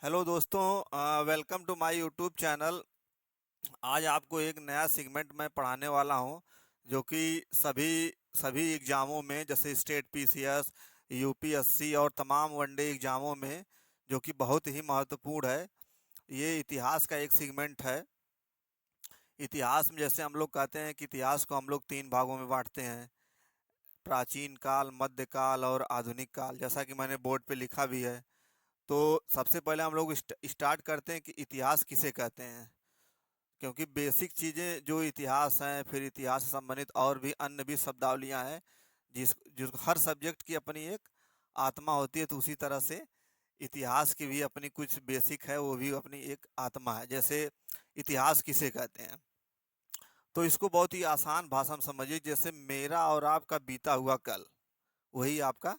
Hello दोस्तों, welcome to my YouTube channel. आज आपको एक नया सेगमेंट मैं पढ़ाने वाला हूं, जो कि सभी सभी एग्ज़ामों में, जैसे स्टेट पीसीएस, यूपीएससी और तमाम वनडे एग्ज़ामों में, जो कि बहुत ही महत्वपूर्ण है। ये इतिहास का एक सेगमेंट है। इतिहास में जैसे हम लोग कहते हैं कि इतिहास को हम लोग तीन भागों में बांटते हैं: प्राचीन काल, मध्यकाल और आधुनिक काल, जैसा कि मैंने बोर्ड पे लिखा भी है। तो सबसे पहले हम लोग स्टार्ट करते हैं कि इतिहास किसे कहते हैं, क्योंकि बेसिक चीज़ें जो इतिहास हैं, फिर इतिहास से संबंधित और भी अन्य भी शब्दावलियां हैं, जिस हर सब्जेक्ट की अपनी एक आत्मा होती है। तो उसी तरह से इतिहास की भी अपनी कुछ बेसिक है, वो भी अपनी एक आत्मा है। जैसे इतिहास किसे कहते हैं, तो इसको बहुत ही आसान भाषा में समझिए। जैसे मेरा और आपका बीता हुआ कल, वही आपका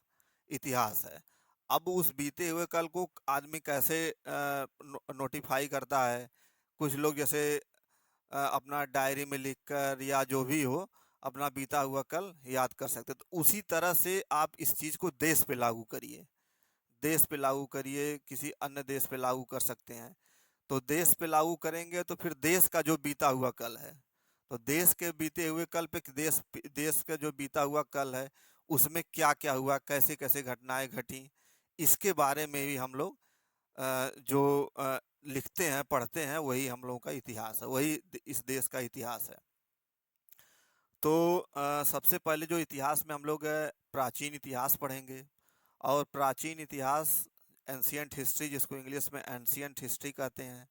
इतिहास है। अब उस बीते हुए कल को आदमी कैसे नोटिफाई करता है? कुछ लोग जैसे अपना डायरी में लिखकर या जो भी हो, अपना बीता हुआ कल याद कर सकते। तो उसी तरह से आप इस चीज़ को देश पे लागू करिए। देश पे लागू करिए, किसी अन्य देश पे लागू कर सकते हैं। तो देश पे लागू करेंगे तो फिर देश का जो बीता हुआ कल है, तो देश के बीते हुए कल पे देश देश का जो बीता हुआ कल है, उसमें क्या क्या हुआ, कैसे कैसे घटनाएं घटी, इसके बारे में भी हम लोग जो लिखते हैं, पढ़ते हैं, वही हम लोगों का इतिहास है, वही इस देश का इतिहास है। तो सबसे पहले जो इतिहास में हम लोग प्राचीन इतिहास पढ़ेंगे। और प्राचीन इतिहास, एंशियंट हिस्ट्री, जिसको इंग्लिश में एंशियंट हिस्ट्री कहते हैं।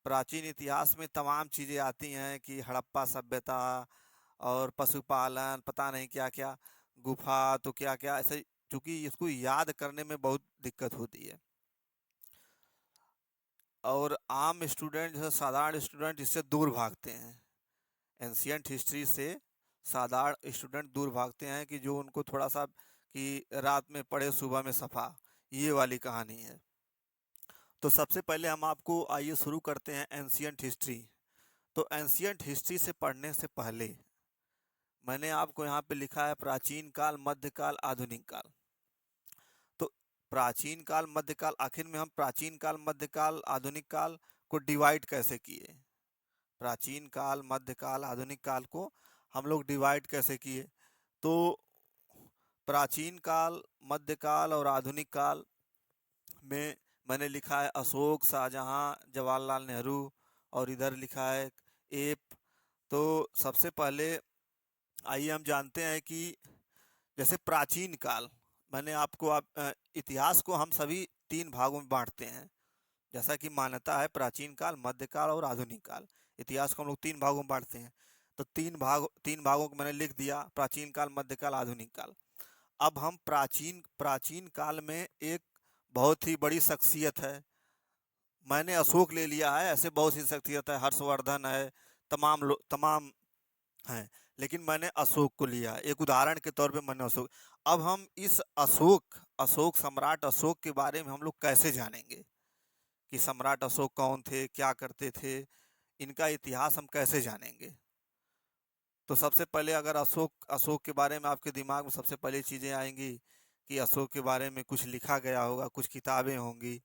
प्राचीन इतिहास में तमाम चीज़ें आती हैं कि हड़प्पा सभ्यता और पशुपालन, पता नहीं क्या क्या, गुफा, तो क्या क्या ऐसे, चूंकि इसको याद करने में बहुत दिक्कत होती है। और आम स्टूडेंट, जैसे साधारण स्टूडेंट, इससे दूर भागते हैं। एंशियंट हिस्ट्री से साधारण स्टूडेंट दूर भागते हैं कि जो उनको थोड़ा सा कि रात में पढ़े सुबह में सफा, ये वाली कहानी है। तो सबसे पहले हम आपको आइए शुरू करते हैं एंशियंट हिस्ट्री। तो एंशियंट हिस्ट्री से पढ़ने से पहले मैंने आपको यहाँ पे लिखा है प्राचीन काल, मध्यकाल, आधुनिक काल। तो प्राचीन काल, मध्यकाल, आखिर में हम प्राचीन काल, मध्यकाल, आधुनिक काल को डिवाइड कैसे किए? प्राचीन काल, मध्यकाल, आधुनिक काल को हम लोग डिवाइड कैसे किए? तो प्राचीन काल, मध्यकाल और आधुनिक काल में मैंने लिखा है अशोक, शाहजहां, जवाहरलाल नेहरू, और इधर लिखा है एप। तो सबसे पहले आइए हम जानते हैं कि जैसे प्राचीन काल, मैंने आपको इतिहास को हम सभी तीन भागों में बांटते हैं, जैसा कि मान्यता है। प्राचीन काल, मध्यकाल और आधुनिक काल, इतिहास को हम लोग तीन भागों में बांटते हैं। तो तीन भागों को मैंने लिख दिया: प्राचीन काल, मध्यकाल, आधुनिक काल। अब हम प्राचीन प्राचीन काल में एक बहुत ही बड़ी शख्सियत है, मैंने अशोक ले लिया है, ऐसे बहुत सी शख्सियत है, हर्षवर्धन है, तमाम हैं, लेकिन मैंने अशोक को लिया है, एक उदाहरण के तौर पे मैंने अशोक। अब हम इस अशोक अशोक सम्राट अशोक के बारे में हम लोग कैसे जानेंगे कि सम्राट अशोक कौन थे, क्या करते थे, इनका इतिहास हम कैसे जानेंगे? तो सबसे पहले अगर अशोक अशोक के बारे में आपके दिमाग में सबसे पहले चीज़ें आएंगी कि अशोक के बारे में कुछ लिखा गया होगा, कुछ किताबें होंगी,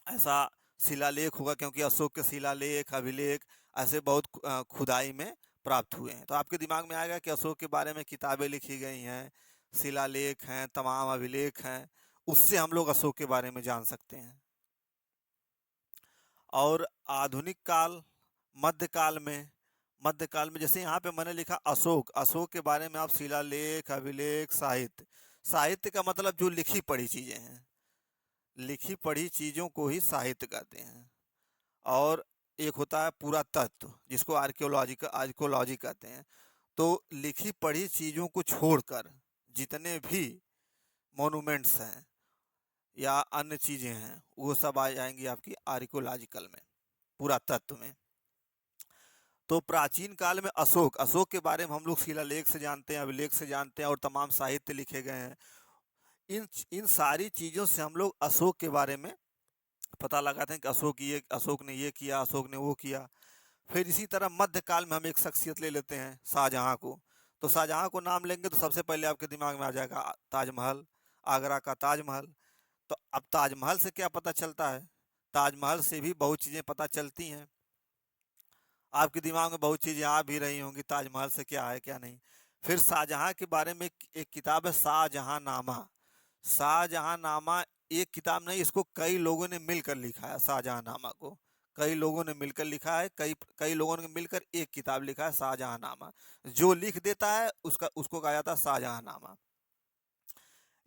ऐसा शिलालेख होगा, क्योंकि अशोक के शिलालेख, अभिलेख ऐसे बहुत खुदाई में प्राप्त हुए हैं। तो आपके दिमाग में आएगा कि अशोक के बारे में किताबें लिखी गई हैं, शिलालेख हैं, तमाम अभिलेख हैं, उससे हम लोग अशोक के बारे में जान सकते हैं। और आधुनिक काल, मध्यकाल में मध्यकाल में जैसे यहाँ पे मैंने लिखा अशोक, अशोक के बारे में आप शिलालेख, अभिलेख, साहित्य, साहित्य का मतलब जो लिखी पढ़ी चीज़ें हैं, लिखी पढ़ी चीज़ों को ही साहित्य कहते हैं। और एक होता है पुरातत्व, जिसको आर्कियोलॉजी कहते हैं। तो लिखी पढ़ी चीज़ों को छोड़कर जितने भी मॉन्यूमेंट्स हैं या अन्य चीज़ें हैं, वो सब आ जाएंगी आपकी आर्कियोलॉजिकल में, पुरातत्व में। तो प्राचीन काल में अशोक अशोक के बारे में हम लोग शिलालेख से जानते हैं, अभिलेख से जानते हैं, और तमाम साहित्य लिखे गए हैं। इन इन सारी चीज़ों से हम लोग अशोक के बारे में पता लगाते हैं कि अशोक ने ये किया, अशोक ने वो किया। फिर इसी तरह मध्यकाल में हम एक शख्सियत ले लेते हैं, शाहजहां को। तो शाहजहां को नाम लेंगे तो सबसे पहले आपके दिमाग में आ जाएगा ताजमहल, आगरा का ताजमहल। तो अब ताजमहल से क्या पता चलता है? ताजमहल से भी बहुत चीज़ें पता चलती हैं। आपके दिमाग में बहुत चीज़ें आ भी रही होंगी ताजमहल से क्या है क्या नहीं। फिर शाहजहां के बारे में एक किताब है शाहजहां नामा। शाहजहां नामा एक किताब नहीं, इसको कई लोगों ने मिलकर लिखा है। शाहजहां नामा को कई लोगों ने मिलकर लिखा है, कई कई लोगों ने मिलकर एक किताब लिखा है शाहजहां नामा। जो लिख देता है उसका उसको कहा जाता है शाहजहां नामा।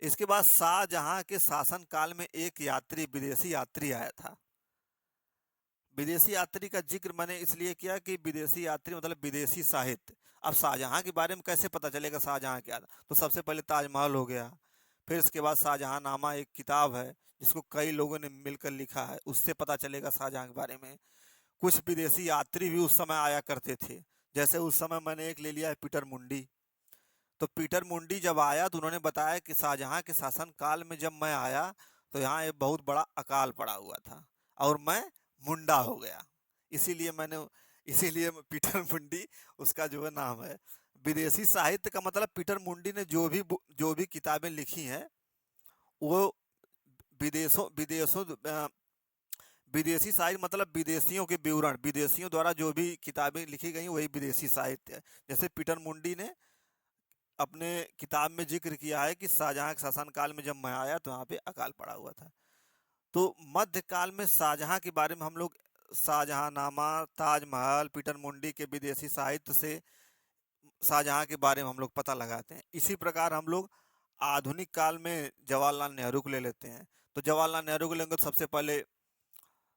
इसके बाद शाहजहां के शासन काल में एक यात्री, विदेशी यात्री आया था। विदेशी यात्री का जिक्र मैंने इसलिए किया कि विदेशी यात्री मतलब विदेशी साहित्य। अब शाहजहां के बारे में कैसे पता चलेगा शाहजहां क्या था? तो सबसे पहले ताजमहल हो गया, फिर इसके बाद शाहजहां नामा एक किताब है जिसको कई लोगों ने मिलकर लिखा है, उससे पता चलेगा शाहजहां के बारे में। कुछ विदेशी यात्री भी उस समय आया करते थे। जैसे उस समय मैंने एक ले लिया है पीटर मुंडी। तो पीटर मुंडी जब आया तो उन्होंने बताया कि शाहजहां के शासन काल में जब मैं आया तो यहाँ एक बहुत बड़ा अकाल पड़ा हुआ था और मैं मुंडा हो गया। इसीलिए मैंने इसीलिए पीटर मुंडी उसका जो है नाम है। विदेशी साहित्य का मतलब पीटर मुंडी ने जो भी किताबें लिखी हैं वो विदेशों विदेशों विदेशी साहित्य मतलब विदेशियों के विवरण, विदेशियों द्वारा जो भी किताबें लिखी गई वही विदेशी साहित्य है। जैसे पीटर मुंडी ने अपने किताब में जिक्र किया है कि शाहजहां के शासनकाल में जब मैं आया तो यहाँ पे अकाल पड़ा हुआ था। तो मध्यकाल में शाहजहां के बारे में हम लोग शाहजहांनामा, ताजमहल, पीटर मुंडी के विदेशी साहित्य से शाहजहां के बारे में हम लोग पता लगाते हैं। इसी प्रकार हम लोग आधुनिक काल में जवाहरलाल नेहरू को ले लेते हैं। तो जवाहरलाल नेहरू को लेंगे तो सबसे पहले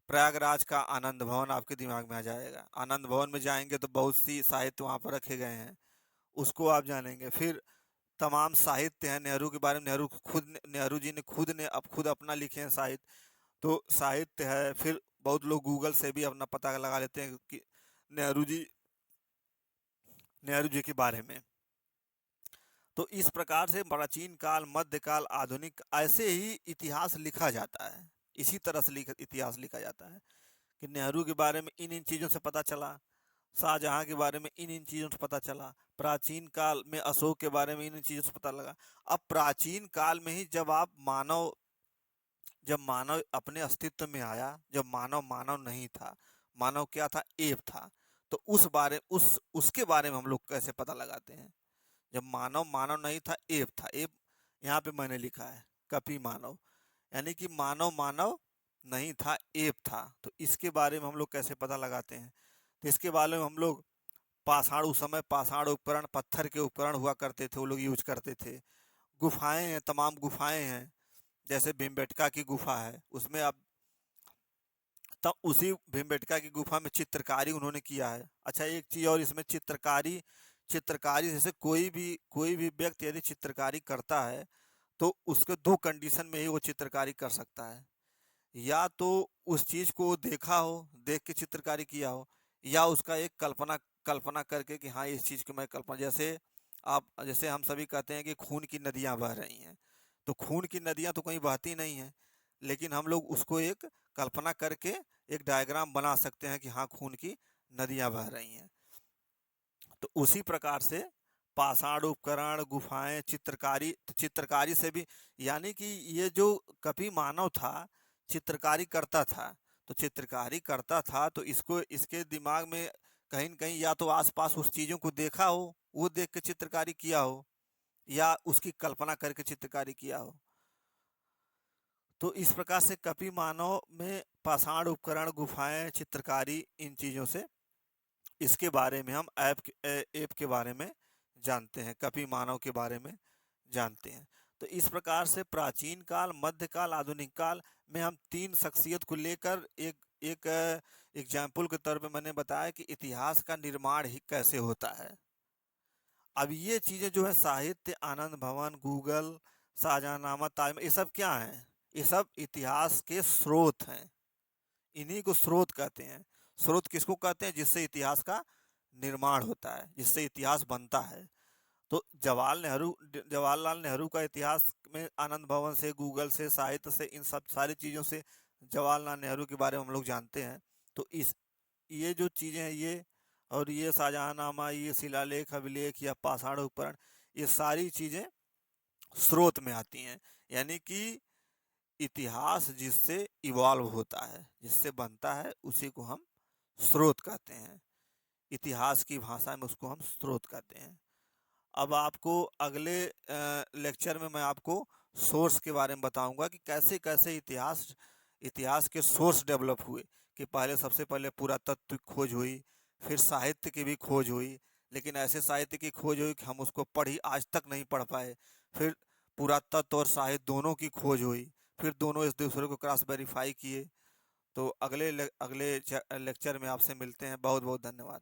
प्रयागराज का आनंद भवन आपके दिमाग में आ जाएगा। आनंद भवन में जाएंगे तो बहुत सी साहित्य वहाँ पर रखे गए हैं, उसको आप जानेंगे। फिर तमाम साहित्य हैं नेहरू के बारे में, नेहरू जी ने खुद अपना लिखे हैं साहित्य। तो साहित्य है। फिर बहुत लोग गूगल से भी अपना पता लगा लेते हैं कि नेहरू जी नेहरू जी के बारे में। तो इस प्रकार से प्राचीन काल, मध्यकाल, आधुनिक ऐसे ही इतिहास लिखा जाता है। इसी तरह से इतिहास लिखा जाता है कि नेहरू के बारे में इन इन चीज़ों से पता चला, शाहजहां के बारे में इन इन चीज़ों से पता चला, प्राचीन काल में अशोक के बारे में इन इन चीज़ों से पता लगा। अब प्राचीन काल में ही जब मानव अपने अस्तित्व में आया, जब मानव मानव नहीं था, मानव क्या था? एव था। तो उसके बारे में हम लोग कैसे पता लगाते हैं? जब मानव मानव नहीं था, एव था। एव यहाँ पे मैंने लिखा है कपि मानव, यानी कि मानव मानव नहीं था, एव था। तो इसके बारे में हम लोग कैसे पता लगाते हैं? तो इसके बारे में हम लोग पाषाण, उस समय पाषाण उपकरण, पत्थर के उपकरण हुआ करते थे, वो लोग यूज करते थे। गुफाएं हैं, तमाम गुफाएं हैं। जैसे भीमबेटका की गुफा है, उसमें अब तब उसी भीमबेटका की गुफा में चित्रकारी उन्होंने किया है। अच्छा, एक चीज और इसमें, चित्रकारी चित्रकारी जैसे कोई भी व्यक्ति यदि चित्रकारी करता है तो उसके दो कंडीशन में ही वो चित्रकारी कर सकता है। या तो उस चीज को देखा हो, देख के चित्रकारी किया हो, या उसका एक कल्पना कल्पना करके कि हाँ इस चीज की मैं कल्पना, जैसे हम सभी कहते हैं कि खून की नदियां बह रही हैं। तो खून की नदियां तो कहीं बहती नहीं हैं, लेकिन हम लोग उसको एक कल्पना करके एक डायग्राम बना सकते हैं कि हाँ खून की नदियां बह रही हैं। तो उसी प्रकार से पाषाण उपकरण, गुफाएं, चित्रकारी से भी, यानी कि ये जो कभी मानव था चित्रकारी करता था, तो चित्रकारी करता था तो इसको इसके दिमाग में कहीं न कहीं या तो आसपास उस चीज़ों को देखा हो, वो देख के चित्रकारी किया हो, या उसकी कल्पना करके चित्रकारी किया हो। तो इस प्रकार से कपि मानव में पाषाण उपकरण, गुफाएं, चित्रकारी, इन चीज़ों से इसके बारे में हम ऐप के बारे में जानते हैं, कपि मानव के बारे में जानते हैं। तो इस प्रकार से प्राचीन काल, मध्यकाल, आधुनिक काल में हम तीन शख्सियत को लेकर एक एक एग्जाम्पल के तौर पे मैंने बताया कि इतिहास का निर्माण ही कैसे होता है। अब ये चीज़ें जो है साहित्य, आनंद भवन, गूगल, शाहजहांनामा, ताजमहल, ये सब क्या हैं? ये सब इतिहास के स्रोत हैं। इन्हीं को स्रोत कहते हैं। स्रोत किसको कहते हैं? जिससे इतिहास का निर्माण होता है, जिससे इतिहास बनता है। तो जवाहरलाल नेहरू का इतिहास में आनंद भवन से, गूगल से, साहित्य से, इन सब सारी चीज़ों से जवाहरलाल नेहरू के बारे में हम लोग जानते हैं। तो इस ये जो चीज़ें हैं, ये और ये शाहजहांनामा, ये शिलालेख, अभिलेख या पाषाण उपकरण, ये सारी चीज़ें स्रोत में आती हैं। यानी कि इतिहास जिससे इवॉल्व होता है, जिससे बनता है, उसी को हम स्रोत कहते हैं। इतिहास की भाषा में उसको हम स्रोत कहते हैं। अब आपको अगले लेक्चर में मैं आपको सोर्स के बारे में बताऊंगा कि कैसे कैसे इतिहास इतिहास के सोर्स डेवलप हुए। कि पहले, सबसे पहले पुरातत्व की खोज हुई, फिर साहित्य की भी खोज हुई, लेकिन ऐसे साहित्य की खोज हुई कि हम उसको पढ़ी आज तक नहीं पढ़ पाए। फिर पुरातत्व और साहित्य दोनों की खोज हुई, फिर दोनों इस दूसरे को क्रॉस वेरीफाई किए। तो अगले लेक्चर में आपसे मिलते हैं। बहुत बहुत धन्यवाद।